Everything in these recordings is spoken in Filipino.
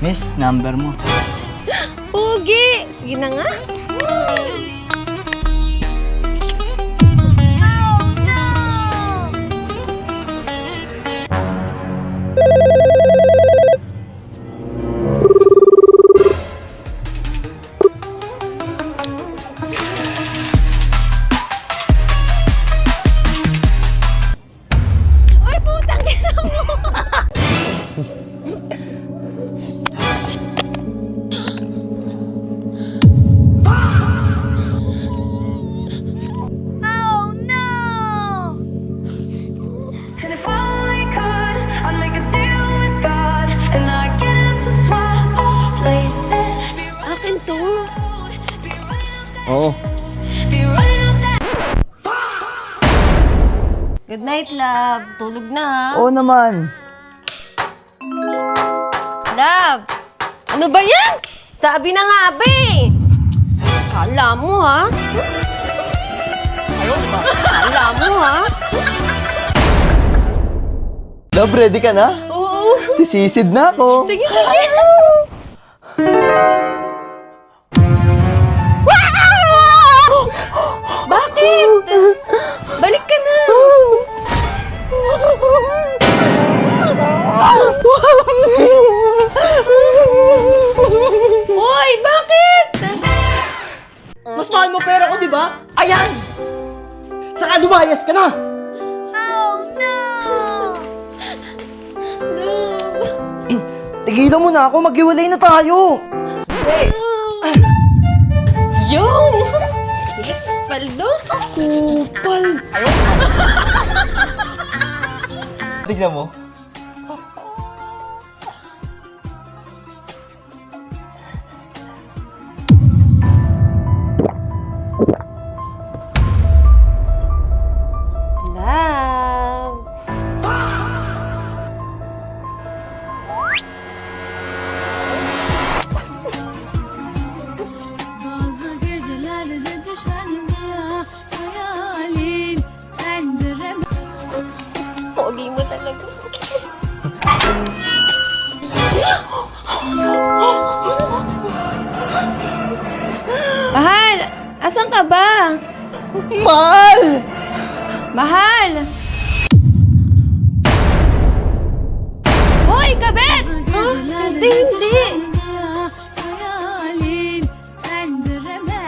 Miss, number mo. Pugi! Sige na nga. Ay, putang ina mo! And if only could, I'd make a deal with God, and I'd get him to swap places. Akin to. Oo. Be running up that. Good night, love. Tulog na, ha? Oo naman. Love! Ano ba yan? Sabi na nga, be! Kala mo, ha? Kala mo, ha? Love, ready ka na? Oo. Sisisid na ako. Sige, sige. Bakit? Balik ka na. Uy, bakit? Mas mahal mo pera ko, di ba? Ayan! Saka lumayas ka na! Love. Tigilan mo na ako, maghiwalay na tayo! Hindi! Yun! Yes, paldo. Kupal! Tignan mo. Love. Bazı gecelerde düşen rüya, hayalin pencereme. Pogi mo talaga. Mahal! Asan ka ba? Mahal! Mahal! Hoy, kabit! Huh? Hindi, hindi! Hayalin pencereme.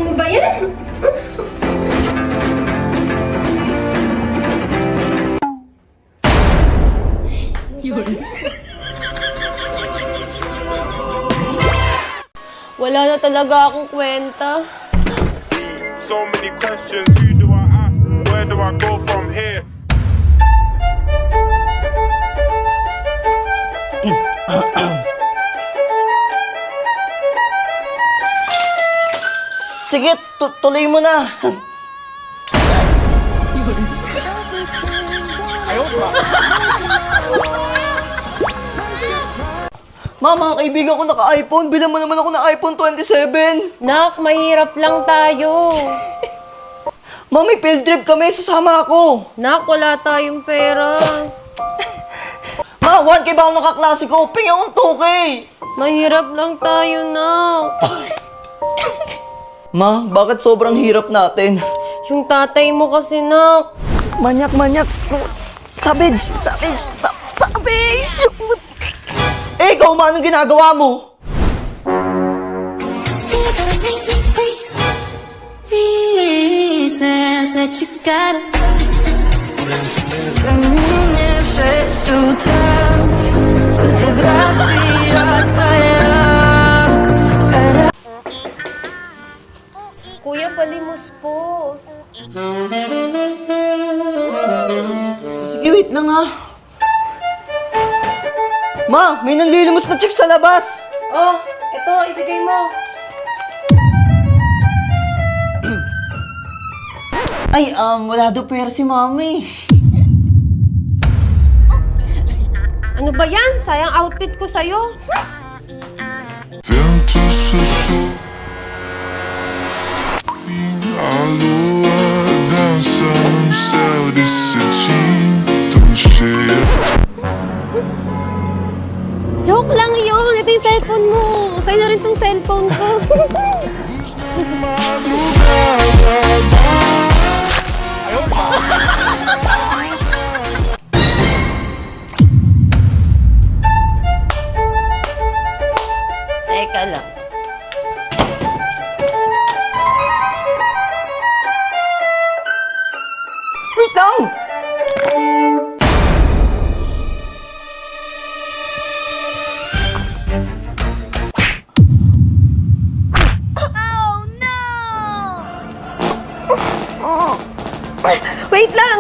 Ano ba yan? Wala na talaga akong kwenta. So many questions, who do I ask? Where do I go from here? Sige, tuloy mo na! Ma, mga kaibigan ko naka-iPhone. Bilang mo naman ako ng iPhone 27. Nak, mahirap lang tayo. Ma, may field trip kami. Sasama ako. Nak, wala tayong pera. Ma, 1K ba ako ng kaklase ko? Pinga akong 2K. Mahirap lang tayo, Nak. Ma, bakit sobrang hirap natin? Yung tatay mo kasi, Nak. Manyak, manyak. Savage, savage, savage. Eh, ikaw, ma, anong ginagawa mo? Reasons that you gotta face to touch. Фотография твоя. Kuya, palimos po. Sige, wait lang ha. Ma, may nanlilimos na chick sa labas. Oh, ito, ibigay mo. Ay, wala daw pera si mami. Ano ba yan? Sayang outfit ko sa'yo. Vento sussurra a lua dança no céu de cetim. cellphone mo. Sa'yo na rin tong cellphone ko. Teka lang. Wait lang! Wait lang!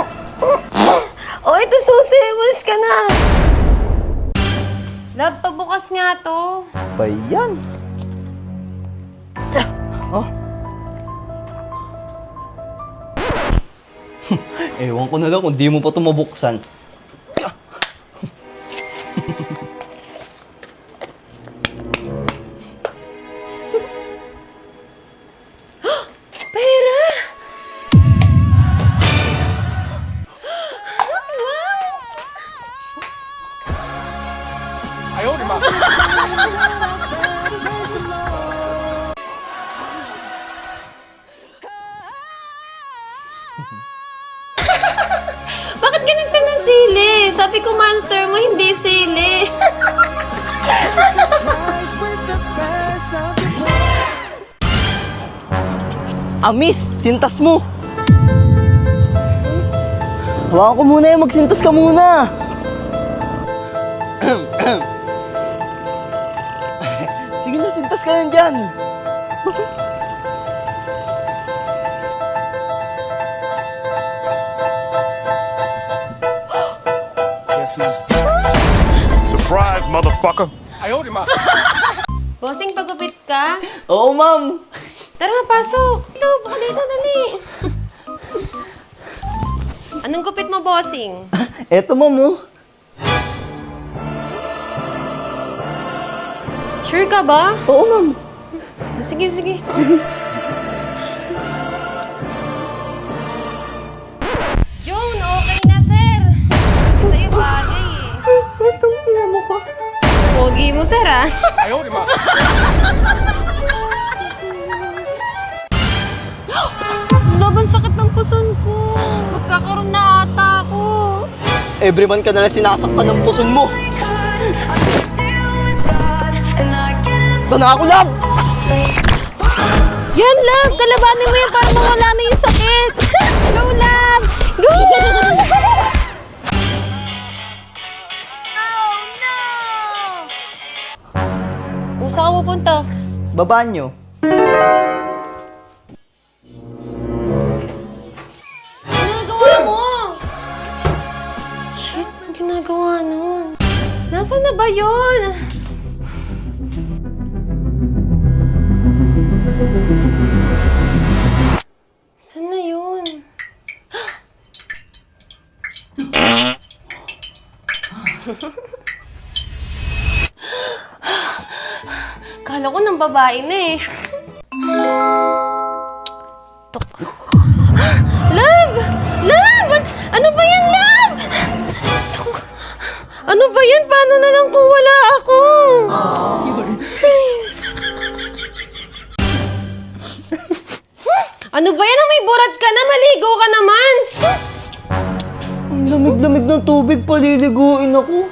Oh, ito susi. Umalis ka na. Love, pabukas nga to. Ba yan? Oh? Ewan ko na lang kung di mo pa ito mabuksan. Pera! Bakit ka nagsan ng sili? Sabi ko, monster mo, hindi sili. Amis, sintas mo! Hawakan ko muna yung magsintas ka muna! Sige na, sintas ka na dyan! Surprise, motherfucker. Bossing, pagupit ka? Oo, ma'am! Tara, pasok. Ito, baka dito, dali. Anong gupit mo, bossing? Eto, ma'am, oh. Sure ka ba? Oo, ma'am. Sige, sige. June, okay na, sir. Sa'yo bagay eh. Itong pinamo ko. Pogi mo, sir, ah. Laban, sakit ng puson ko. Magkakaroon na ata ako. Everyman ka na lang sinasaktan ng puson mo. Ito na ako, love! Yan, love. Kalabanin mo yan para mawala na yung sakit. Go, love. Go! Oh, no! Saan ka pupunta? Babaan nyo. Ginagawa mo? Shit, ang ginagawa nun. Nasaan na ba yun? Saan na yun? Kala ko ng babae na eh. Tok. Love! Love! Ano ba yan, love? Tok. Ano ba yan? Paano na lang kung wala ako? Please. Ano ba yan? May burat ka na. Maligo ka naman. Ang lamig-lamig ng tubig, paliliguin ako.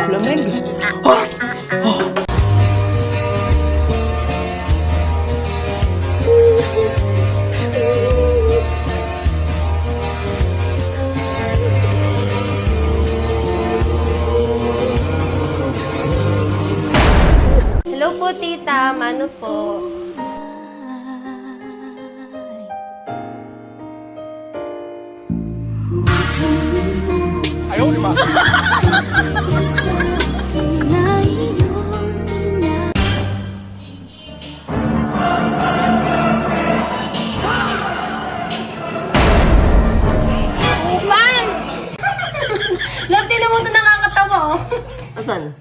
Lamig. Hello po, tita. Mano po? Upan! Love, tinan mo ito nakakatawa, oh. Asan?